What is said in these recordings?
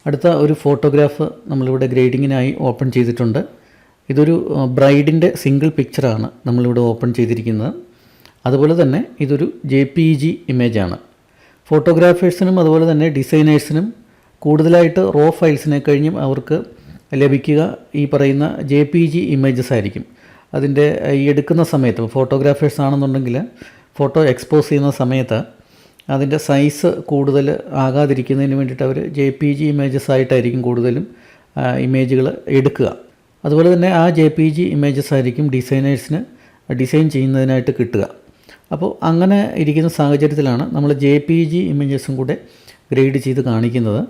അടുത്ത ഒരു ഫോട്ടോഗ്രാഫ് നമ്മളിവിടെ ഗ്രേഡിങ്ങിനായി ഓപ്പൺ ചെയ്തിട്ടുണ്ട്. ഇതൊരു ബ്രൈഡിൻ്റെ സിംഗിൾ പിക്ചറാണ് നമ്മളിവിടെ ഓപ്പൺ ചെയ്തിരിക്കുന്നത്. അതുപോലെ തന്നെ ഇതൊരു JPEG ഇമേജാണ്. ഫോട്ടോഗ്രാഫേഴ്സിനും അതുപോലെ തന്നെ ഡിസൈനേഴ്സിനും കൂടുതലായിട്ട് റോ ഫയൽസിനെ കഴിഞ്ഞും അവർക്ക് ലഭിക്കുക ഈ പറയുന്ന JPEG ഇമേജസ് ആയിരിക്കും. അതിൻ്റെ ഈ എടുക്കുന്ന സമയത്ത് ഫോട്ടോഗ്രാഫേഴ്സ് ആണെന്നുണ്ടെങ്കിൽ ഫോട്ടോ എക്സ്പോസ് ചെയ്യുന്ന സമയത്ത് അതിൻ്റെ സൈസ് കൂടുതൽ ആകാതിരിക്കുന്നതിന് വേണ്ടിയിട്ട് അവർ JPEG ഇമേജസ് ആയിട്ടായിരിക്കും കൂടുതലും ഇമേജുകൾ എടുക്കുക. അതുപോലെ തന്നെ ആ JPEG ഇമേജസ് ആയിരിക്കും ഡിസൈനേഴ്സിന് ഡിസൈൻ ചെയ്യുന്നതിനായിട്ട് കിട്ടുക. അപ്പോൾ അങ്ങനെ ഇരിക്കുന്ന സാഹചര്യത്തിലാണ് നമ്മൾ JPEG ഇമേജസും കൂടെ ഗ്രേഡ് ചെയ്ത് കാണിക്കുന്നത്.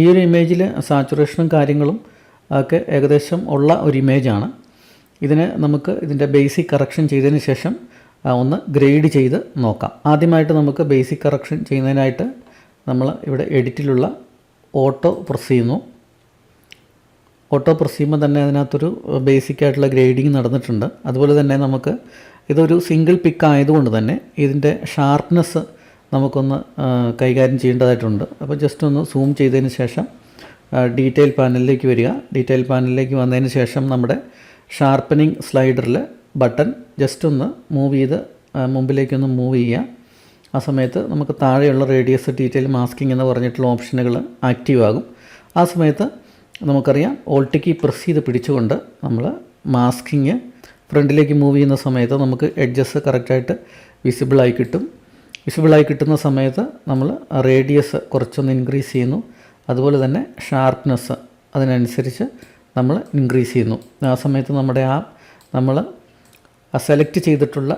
ഈ ഒരു ഇമേജിൽ സാച്ചുറേഷനും കാര്യങ്ങളും ഒക്കെ ഏകദേശം ഉള്ള ഒരു ഇമേജാണ്. ഇതിനെ നമുക്ക് ഇതിൻ്റെ ബേസിക് കറക്ഷൻ ചെയ്തതിന് ശേഷം ഒന്ന് ഗ്രേഡ് ചെയ്ത് നോക്കാം. ആദ്യമായിട്ട് നമുക്ക് ബേസിക് കറക്ഷൻ ചെയ്യുന്നതിനായിട്ട് നമ്മൾ ഇവിടെ എഡിറ്റിലുള്ള ഓട്ടോ പ്രസ് ചെയ്യുന്നു. ഓട്ടോ പ്രസ് ചെയ്യുമ്പോൾ തന്നെ അതിനകത്തൊരു ബേസിക്കായിട്ടുള്ള ഗ്രേഡിങ് നടന്നിട്ടുണ്ട്. അതുപോലെ തന്നെ നമുക്ക് ഇതൊരു സിംഗിൾ പിക്ക് ആയതുകൊണ്ട് തന്നെ ഇതിൻ്റെ ഷാർപ്നെസ് നമുക്കൊന്ന് കൈകാര്യം ചെയ്യേണ്ടതായിട്ടുണ്ട്. അപ്പോൾ ജസ്റ്റ് ഒന്ന് സൂം ചെയ്തതിന് ശേഷം ഡീറ്റെയിൽ പാനലിലേക്ക് വരിക. ഡീറ്റെയിൽ പാനലിലേക്ക് വന്നതിന് ശേഷം നമ്മുടെ ഷാർപ്പനിങ് സ്ലൈഡറിൽ ബട്ടൺ ജസ്റ്റ് ഒന്ന് മൂവ് ചെയ്ത് മുമ്പിലേക്കൊന്ന് മൂവ് ചെയ്യുക. ആ സമയത്ത് നമുക്ക് താഴെയുള്ള റേഡിയസ് ഡീറ്റെയിൽ മാസ്കിംഗ് എന്ന് പറഞ്ഞിട്ടുള്ള ഓപ്ഷനുകൾ ആക്റ്റീവ് ആകും. ആ സമയത്ത് നമുക്കറിയാം ഓൾട്ട് കീ പ്രസ് ചെയ്ത് പിടിച്ചുകൊണ്ട് നമ്മൾ മാസ്കിങ് ഫ്രണ്ടിലേക്ക് മൂവ് ചെയ്യുന്ന സമയത്ത് നമുക്ക് എഡ്ജസ് കറക്റ്റായിട്ട് വിസിബിളായി കിട്ടും. വിസിബിളായി കിട്ടുന്ന സമയത്ത് നമ്മൾ റേഡിയസ് കുറച്ചൊന്ന് ഇൻക്രീസ് ചെയ്യുന്നു. അതുപോലെ തന്നെ ഷാർപ്നെസ് അതിനനുസരിച്ച് നമ്മൾ ഇൻക്രീസ് ചെയ്യുന്നു. ആ സമയത്ത് നമ്മൾ സെലക്ട് ചെയ്തിട്ടുള്ള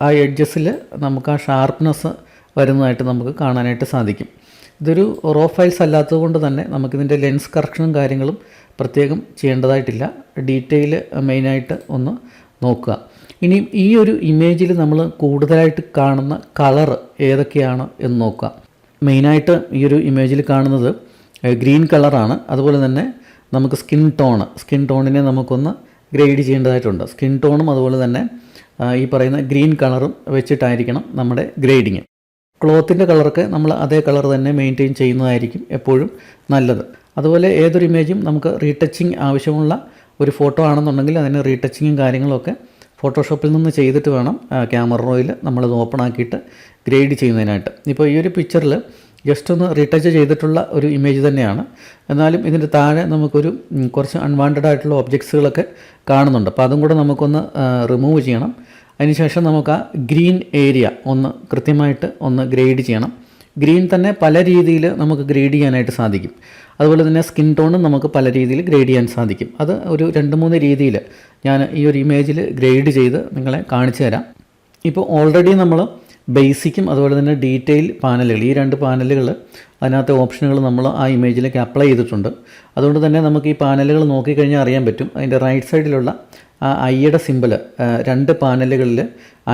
ആ എഡ്ജസിൽ നമുക്ക് ആ ഷാർപ്നെസ് വരുന്നതായിട്ട് നമുക്ക് കാണാനായിട്ട് സാധിക്കും. ഇതൊരു റോ ഫയൽസ് അല്ലാത്തതുകൊണ്ട് തന്നെ നമുക്കിതിൻ്റെ ലെൻസ് കറക്ഷനും കാര്യങ്ങളും പ്രത്യേകം ചെയ്യേണ്ടതായിട്ടില്ല. ഡീറ്റെയിൽ മെയിനായിട്ട് ഒന്ന് നോക്കുക. ഇനി ഈ ഒരു ഇമേജിൽ നമ്മൾ കൂടുതലായിട്ട് കാണുന്ന കളർ ഏതൊക്കെയാണ് എന്ന് നോക്കുക. മെയിനായിട്ട് ഈ ഒരു ഇമേജിൽ കാണുന്നത് ഗ്രീൻ കളറാണ്. അതുപോലെ തന്നെ നമുക്ക് സ്കിൻ ടോണിനെ നമുക്കൊന്ന് ഗ്രേഡ് ചെയ്യേണ്ടതായിട്ടുണ്ട്. സ്കിൻ ടോണും അതുപോലെ തന്നെ ഈ പറയുന്ന ഗ്രീൻ കളറും വെച്ചിട്ടായിരിക്കണം നമ്മുടെ ഗ്രേഡിങ്. ക്ലോത്തിൻ്റെ കളറൊക്കെ നമ്മൾ അതേ കളർ തന്നെ മെയിൻറ്റെയിൻ ചെയ്യുന്നതായിരിക്കും എപ്പോഴും നല്ലത്. അതുപോലെ ഏതൊരു ഇമേജും നമുക്ക് റീടച്ചിങ് ആവശ്യമുള്ള ഒരു ഫോട്ടോ ആണെന്നുണ്ടെങ്കിൽ അതിന് റീടച്ചിങ്ങും കാര്യങ്ങളൊക്കെ ഫോട്ടോഷോപ്പിൽ നിന്ന് ചെയ്തിട്ട് വേണം ക്യാമറ റോയിൽ നമ്മളത് ഓപ്പൺ ആക്കിയിട്ട് ഗ്രേഡ് ചെയ്യുന്നതിനായിട്ട്. ഇപ്പോൾ ഈ ഒരു പിക്ചറിൽ ജസ്റ്റ് ഒന്ന് റീടച്ച് ചെയ്തിട്ടുള്ള ഒരു ഇമേജ് തന്നെയാണ്. എന്നാലും ഇതിൻ്റെ താഴെ നമുക്കൊരു കുറച്ച് അൺവാണ്ടഡ് ആയിട്ടുള്ള ഒബ്ജക്ട്സുകളൊക്കെ കാണുന്നുണ്ട്. അപ്പോൾ അതും കൂടെ നമുക്കൊന്ന് റിമൂവ് ചെയ്യണം. അതിനുശേഷം നമുക്ക് ആ ഗ്രീൻ ഏരിയ ഒന്ന് കൃത്യമായിട്ട് ഒന്ന് ഗ്രേഡ് ചെയ്യണം. ഗ്രീൻ തന്നെ പല രീതിയിൽ നമുക്ക് ഗ്രേഡ് ചെയ്യാനായിട്ട് സാധിക്കും. അതുപോലെ തന്നെ സ്കിൻ ടോണും നമുക്ക് പല രീതിയിൽ ഗ്രേഡ് ചെയ്യാൻ സാധിക്കും. അത് ഒരു 2-3 രീതിയിൽ ഞാൻ ഈ ഒരു ഇമേജിൽ ഗ്രേഡ് ചെയ്ത് നിങ്ങളെ കാണിച്ചു തരാം. ഇപ്പോൾ ഓൾറെഡി നമ്മൾ ബേസിക്കും അതുപോലെ തന്നെ ഡീറ്റെയിൽ പാനലുകൾ, ഈ 2 പാനലുകൾ അതിനകത്തെ ഓപ്ഷനുകൾ നമ്മൾ ആ ഇമേജിലേക്ക് അപ്ലൈ ചെയ്തിട്ടുണ്ട്. അതുകൊണ്ട് തന്നെ നമുക്ക് ഈ പാനലുകൾ നോക്കിക്കഴിഞ്ഞാൽ അറിയാൻ പറ്റും. അതിൻ്റെ റൈറ്റ് സൈഡിലുള്ള ആ ഐയുടെ സിമ്പൽ 2 പാനലുകളിൽ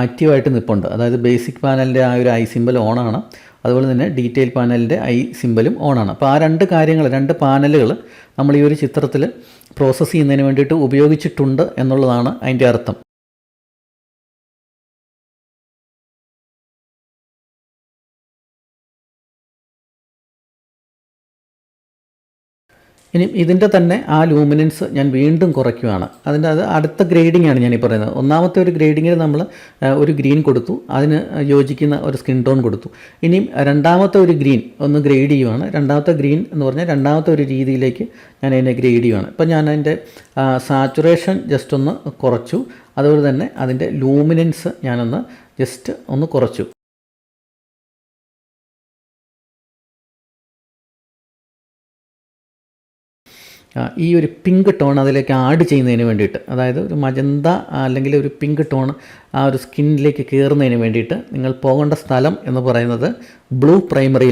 ആക്റ്റീവായിട്ട് നിൽപ്പുണ്ട്. അതായത് ബേസിക് പാനലിൻ്റെ ആ ഒരു ഐ സിമ്പൽ ഓണാണ്. അതുപോലെ തന്നെ ഡീറ്റെയിൽ പാനലിൻ്റെ ഐ സിമ്പലും ഓണാണ്. അപ്പോൾ ആ 2 പാനലുകൾ നമ്മൾ ഈ ഒരു ചിത്രത്തിൽ പ്രോസസ്സ് ചെയ്യുന്നതിന് വേണ്ടിയിട്ട് ഉപയോഗിച്ചിട്ടുണ്ട് എന്നുള്ളതാണ് അതിൻ്റെ അർത്ഥം. ഇനി ഇതിൻ്റെ തന്നെ ആ ലൂമിനൻസ് ഞാൻ വീണ്ടും കുറയ്ക്കുകയാണ്. അത് അടുത്ത ഗ്രേഡിംഗ് ആണ് ഞാനീ പറയുന്നത്. ഒന്നാമത്തെ ഒരു ഗ്രേഡിങ്ങിൽ നമ്മൾ ഒരു ഗ്രീൻ കൊടുത്തു, അതിന് യോജിക്കുന്ന ഒരു സ്കിൻ ടോൺ കൊടുത്തു. ഇനിയും രണ്ടാമത്തെ ഒരു ഗ്രീൻ ഒന്ന് ഗ്രേഡ് ചെയ്യുകയാണ്. രണ്ടാമത്തെ ഗ്രീൻ എന്ന് പറഞ്ഞാൽ രണ്ടാമത്തെ ഒരു രീതിയിലേക്ക് ഞാൻ അതിനെ ഗ്രേഡ് ചെയ്യുകയാണ്. ഇപ്പം ഞാൻ അതിൻ്റെ സാച്ചുറേഷൻ ജസ്റ്റ് ഒന്ന് കുറച്ചു. അതുപോലെ തന്നെ അതിൻ്റെ ലൂമിനൻസ് ഞാനൊന്ന് ജസ്റ്റ് ഒന്ന് കുറച്ചു. ഈ ഒരു പിങ്ക് ടോൺ അതിലേക്ക് ആഡ് ചെയ്യുന്നതിന് വേണ്ടിയിട്ട്, അതായത് ഒരു മജന്ത അല്ലെങ്കിൽ ഒരു പിങ്ക് ടോൺ ആ ഒരു സ്കിന്നിലേക്ക് കയറുന്നതിന് വേണ്ടിയിട്ട് നിങ്ങൾ പോകേണ്ട സ്ഥലം എന്ന് പറയുന്നത് ബ്ലൂ പ്രൈമറിയിലാണ്.